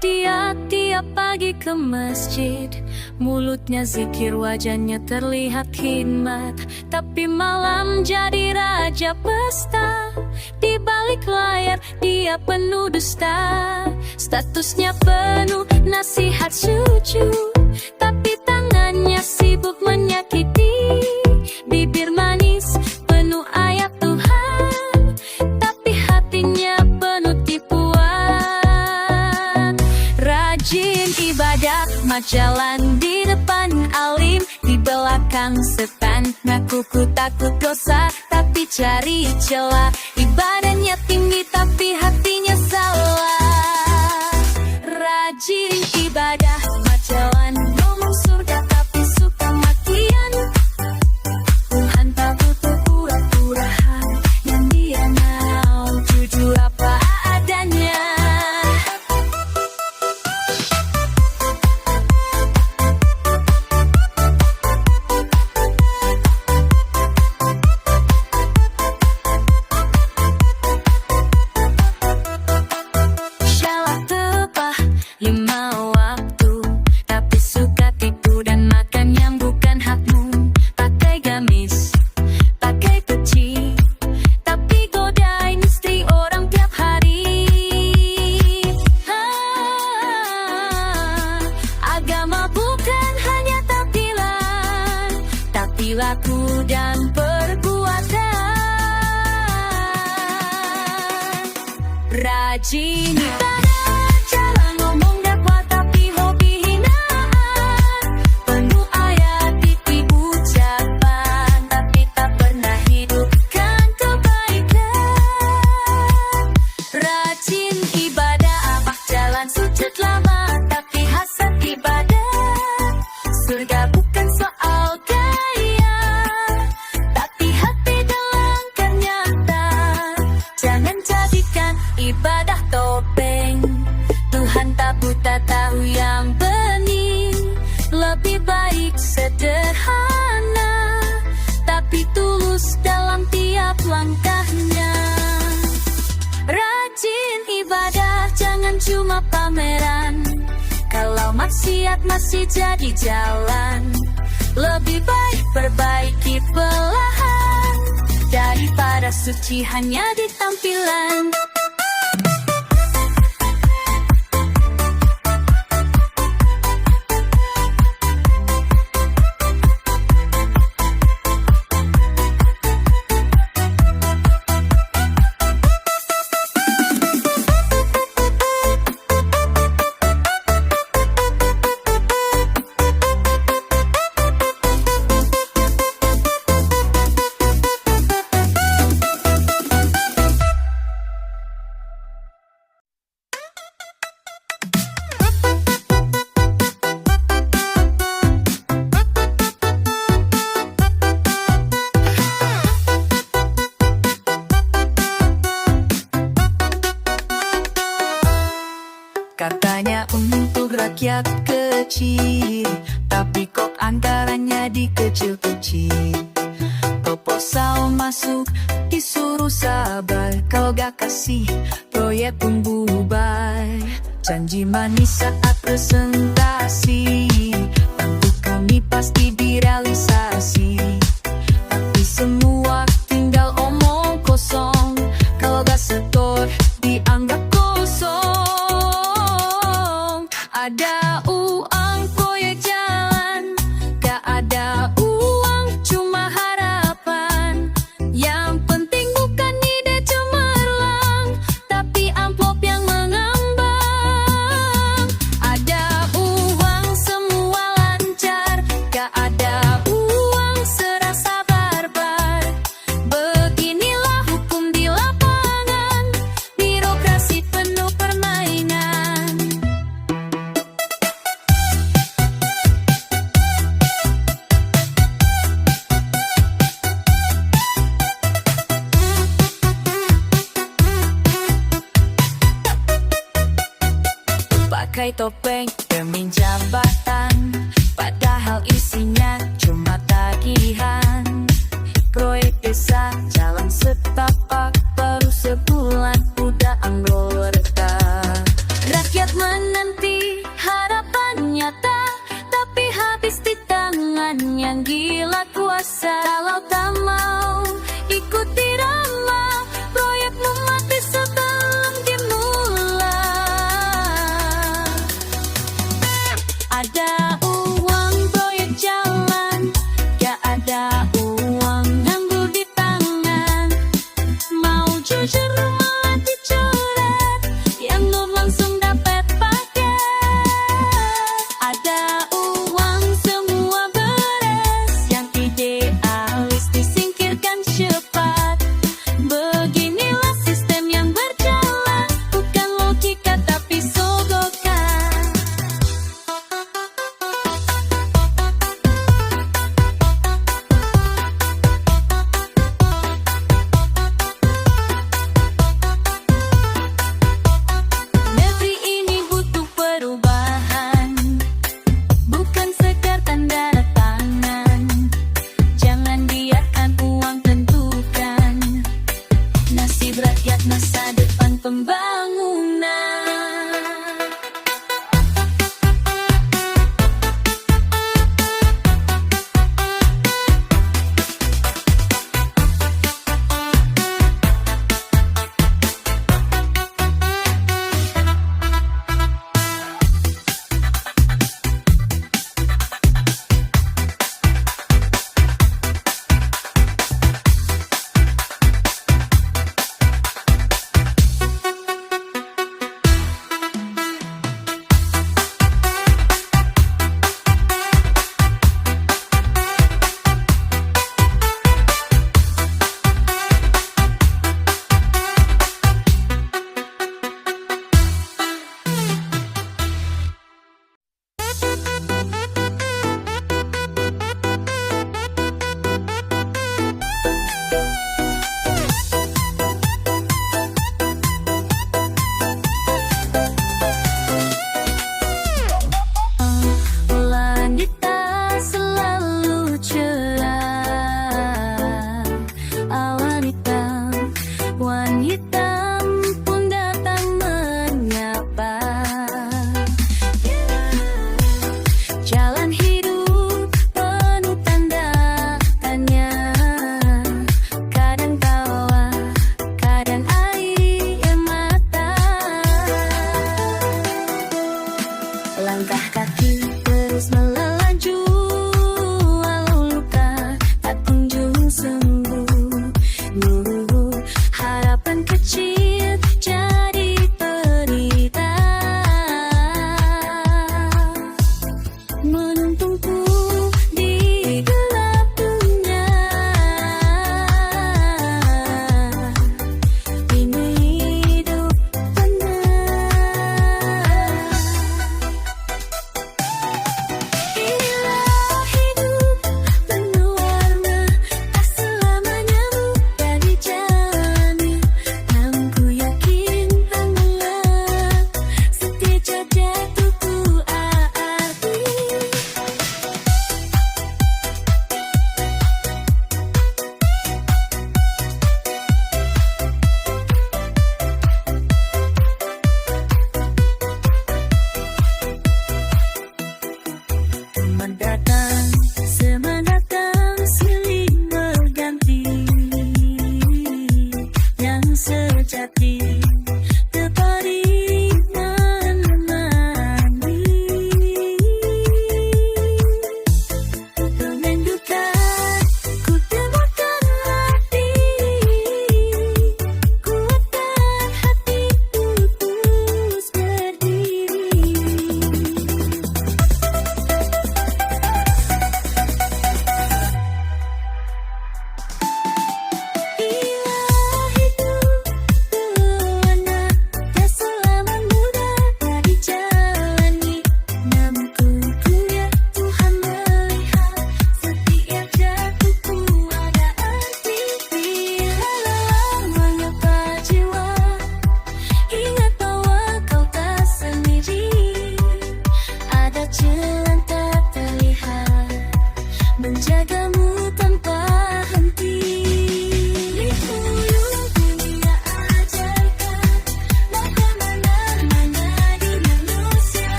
dia tiap pagi ke masjid. Mulutnya zikir, wajahnya terlihat khidmat, tapi malam jadi raja pesta. Di balik layar dia penuh dusta. Statusnya penuh nasihat suci, tapi tangannya sibuk menyakiti. Bibir manis penuh ayat Tuhan, tapi hatinya penuh tipuan. Rajin ibadah, mak jalan di depan alim, di belakang setan. Ngaku ku takut dosa, tapi cari celah. Ibadahnya tinggi, tapi hatinya salah. Rajin ibadah, mak jalan ngomong surga, tapi suka makian. Tuhan tak butuh pura-puraan, yang dia mau jujur apa adanya. Sholat tepat 5 waktu, tapi suka tipu dan makan yang bukan hakmu. Pakai gamis, pakai peci, tapi godain istri orang tiap hari. Agama bukan hanya tampilan, tapi laku dan perbuatan. Rajin ibadah, jalan ngomong dakwah, tapi hobi hinaan. Penuh ayat titi ucapan, tapi tak pernah hidupkan kebaikan. Rajin ibadah, abah jalan sujud lama, tapi hasad ibadah. Surga bukan soal gaya, tapi hati dalam nyata. Jangan jadikan ibadah topeng, Tuhan tak buta tahu yang bening. Lebih baik sederhana, tapi tulus dalam tiap langkahnya. Rajin ibadah, jangan cuma pameran. Kalau maksiat masih jadi jalan, lebih baik perbaiki perlahan, daripada suci hanya di tampilan. Katanya untuk rakyat kecil, tapi kok anggarannya dikecil-kecil. Proposal masuk disuruh sabar, kalau gak kasih proyek pun bubar. Janji manis saat presentasi, tentu kami pasti direalisasi. Tapi semua tinggal omong kosong, kalau gak setor dianggap kosong. Ada uang proyek jalan, gak ada uang cuma harapan. Yang penting bukan ide cemerlang, tapi amplop yang mengambang. Ada uang semua lancar, gak ada uang serasa barbar. Beginilah hukum di lapangan, birokrasi penuh permainan. Pakai topeng demi jabatan, padahal isinya cuma tagihan. Proyek desa jalan setapak, baru sebulan udah anggota. Rakyat menentang ambillah kuasa. Kalau tak mau ikuti rama, proyekmu mati sebelum dimulai. Ada uang proyek jalan, gak ada uang nganggur di tangan. Mau jujur malah dicoret, yang nur langsung dapat paket. Ada uang semua beres, yang idealis disingkirkan.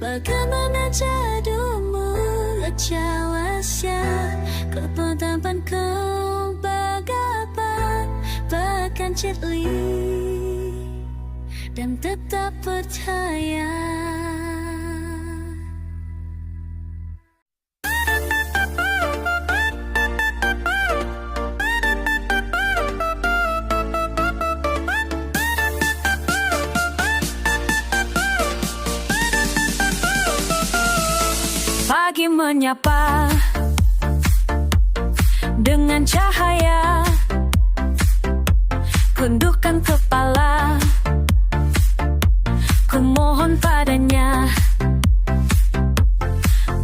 Bagaimana jadumu Lejawasya Kepotampan kau Bagapa Bahkan Cirli Dan tetap percaya Pagi menyapa dengan cahaya, tundukkan kepala, ku mohon padanya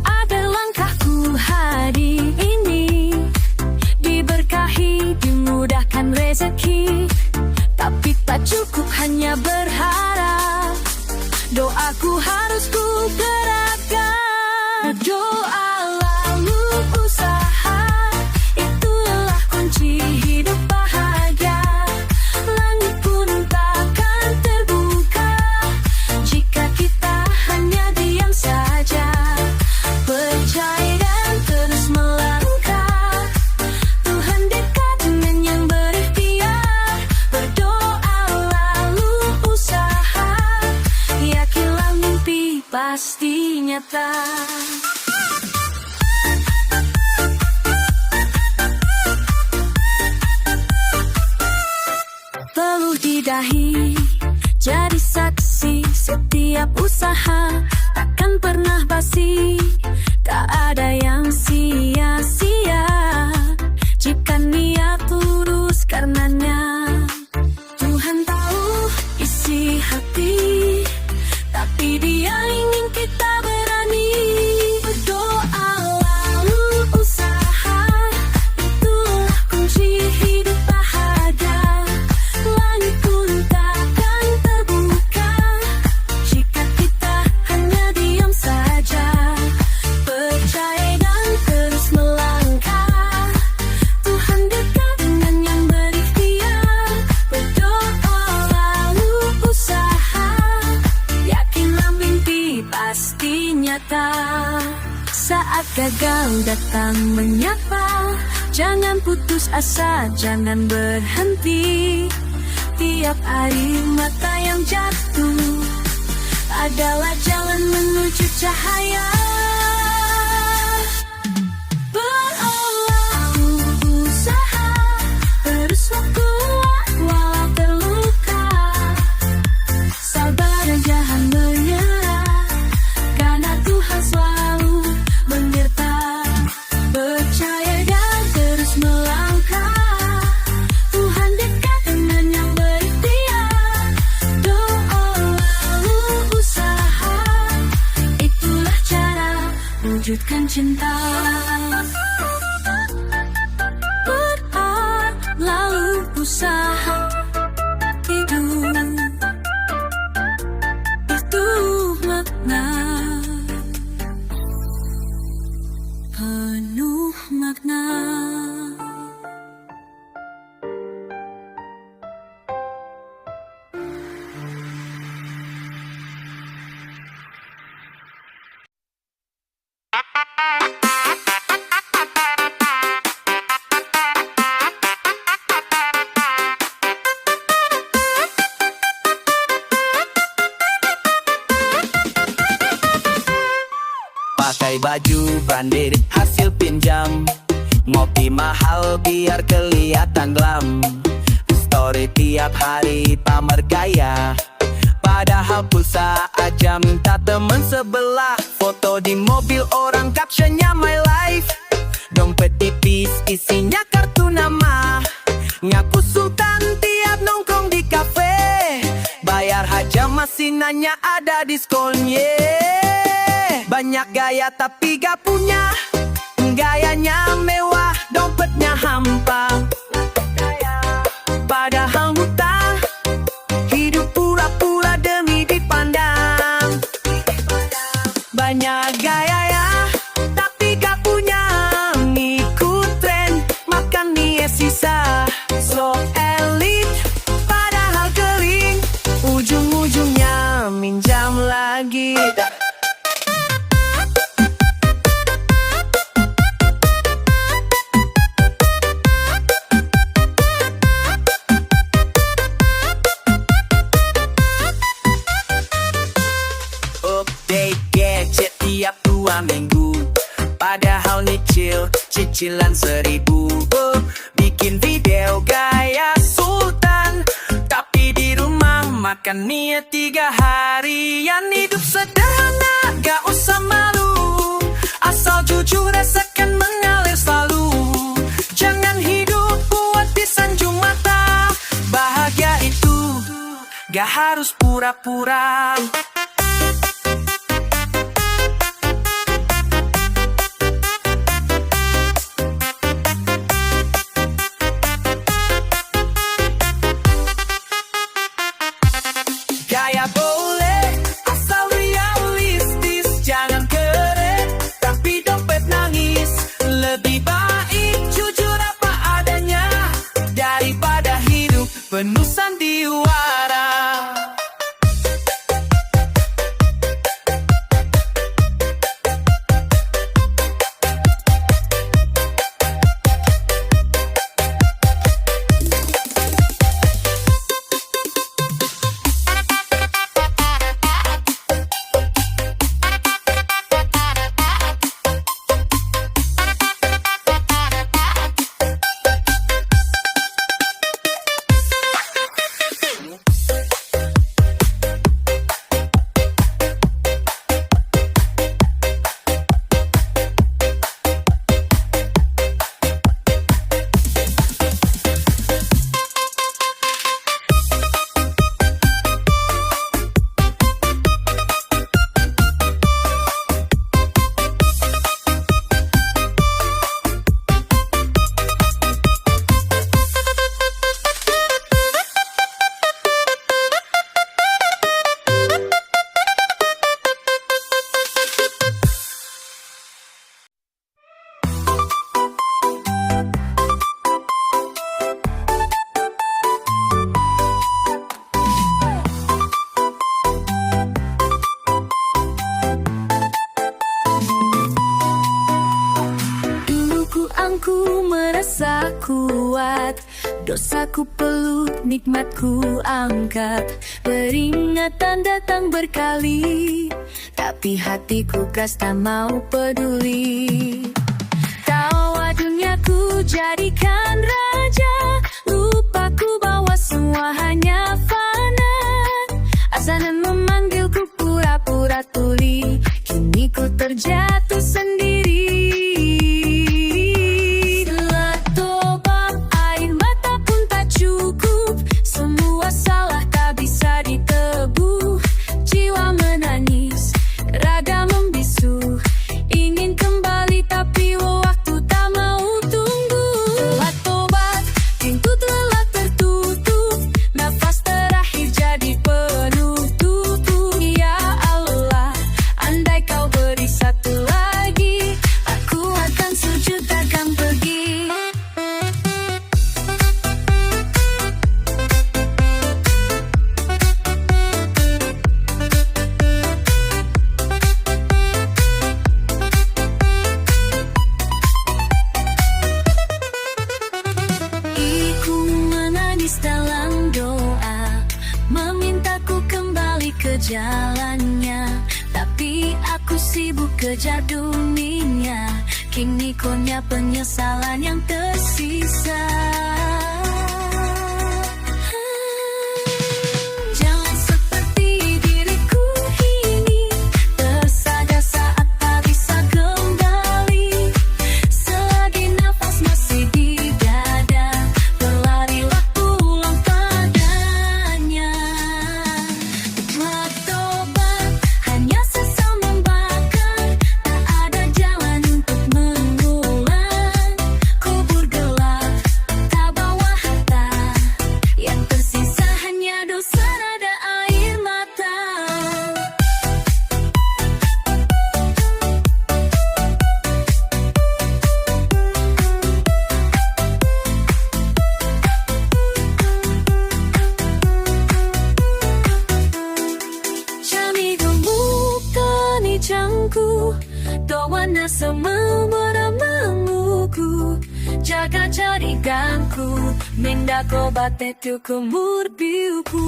agar langkahku hari ini diberkahi, dimudahkan rezeki. Tapi tak cukup hanya berharap, doaku harus ku gerakkan. Doa lalu usaha, itulah kunci hidup bahagia. Langit pun takkan terbuka jika kita hanya diam saja. Percaya dan terus melangkah, Tuhan dekat dengan yang berikhtiar. Berdoa lalu usaha, yakinlah mimpi pasti nyata. Peluh di dahi, jadi saksi setiap usaha takkan pernah basi. Tak ada yang sia-sia jika niat tulus karenanya. Tuhan tahu isi hati, tapi Dia ingin kita berani. Berdoa lalu usaha, itulah kunci hidup bahagia. Langit pun takkan terbuka jika kita hanya diam saja. Percaya dan terus melangkah, Tuhan dekat dengan yang berikhtiar. Berdoa lalu usaha, yakinlah mimpi pasti nyata. Saat gagal datang menyapa, jangan putus asa, jangan berhenti. Tiap hari mata yang jatuh adalah jalan menuju cahaya. Berolah usaha, terus kuat walau terluka. Sabar dan jangan menyerah, karena Tuhan selalu menyertai. Percaya dan terus melangkah, Tuhan dekat dengan yang berikhtiar. Doa lalu usaha, itulah cara wujudkan cinta. Berdoa lalu usaha, hidup itu makna, penuh makna. Pakai baju branded hasil pinjam, ngopi mahal biar kelihatan glam. Story tiap hari pamer gaya, padahal pulsa aja minta temen sebelah. Foto di mobil orang captionnya my life, dompet tipis isinya kartu nama. Ngaku sultan tiap nongkrong di kafe, bayar aja masih nanya ada diskonnya. Banyak gaya tapi gak punya, gayanya mewah, dompetnya hampa. Padahal hutang, hidup pura-pura demi dipandang. Banyak gaya ya, tapi gak punya, ngikut tren, makan mie sisa. So elite, padahal kering, ujung-ujungnya minjam lagi. cicilan 1000. Bikin video gaya sultan, tapi di rumah makan mie 3 harian. Hidup sederhana, gak usah malu, asal jujur rasakan mengalir selalu. Jangan hidup buat disanjung mata, bahagia itu gak harus pura-pura. Gaya boleh, asal realistis. Jangan keren, tapi dompet nangis. Lebih baik jujur apa adanya, daripada hidup penuh sandiwara. Ku merasa kuat, dosaku peluk, nikmatku angkat. Peringatan datang berkali, tapi hatiku keras tak mau peduli. Tawa duniaku jadikan raja, lupaku bahwa semua hanya fana. Azan memanggilku pura-pura tuli, kini ku terjatuh sendiri. Dalam doa memintaku kembali ke jalannya, tapi aku sibuk kejar dunia. Kini konya penyesalan yang tersisa. Jangan seperti diriku ini, tersadar saat tak bisa kembali. Selagi nafas masih di dada, berlarilah pulang padanya. Nikmat tobat hanya sesal membakar, tak ada jalan untuk mengulang. Kubur gelap tak bawa harta, yang tersisa hanya dosa rada air mata. Jamiku bukan ijangku, doa nasa memeramamuku. Jaga jaringanku, mendako batetu kumur biuku.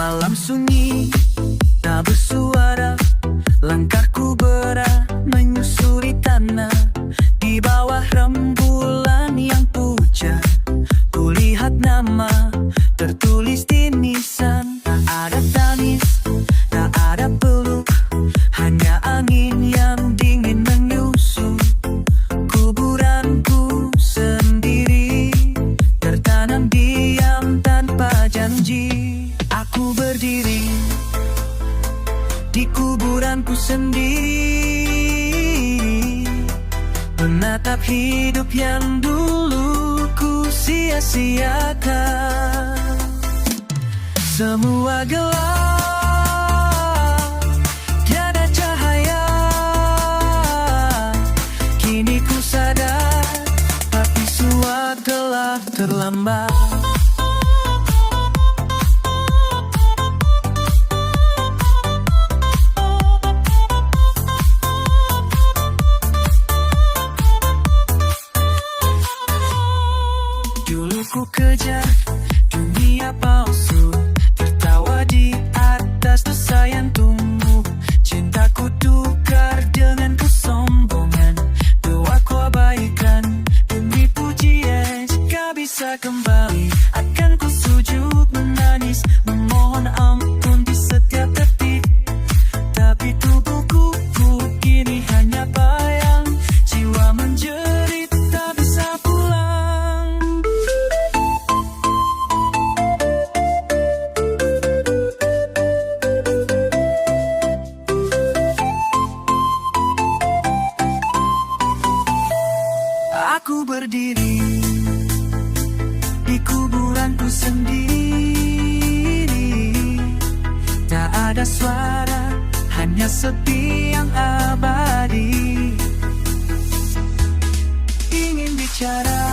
Malam sunyi, tak bersuara. Langkahku berat menyusuri tanah. Di bawah rembulan yang pucat, kulihat nama tertulis di nisan. Tak ada tangis, tak ada peluk, hanya angin yang dingin menyusup. Kuburanku sendiri, tertanam diam tanpa janji. Aku berdiri di kuburanku sendiri, menatap hidup yang dulu ku sia-siakan. Semua gelap, tiada cahaya. Kini ku sadar, tapi semua telah terlambat. Dulu ku kejar dunia palsu, tertawa di atas dosa yang tumbuh. Cintaku tukar dengan kesombongan, doaku abaikan demi pujian. Jika bisa kembali, akan ku sujud menangis, memohon ampun di setiap detik. Tapi tubuhku kini hanya bayang, jiwa menjerit tak bisa pulang. Aku berdiri di kuburanku sendiri, tak ada suara, hanya sepi yang abadi. Ingin bicara,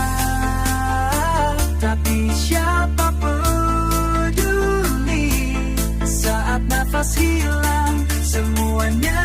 tapi siapa peduli. Saat nafas hilang, semuanya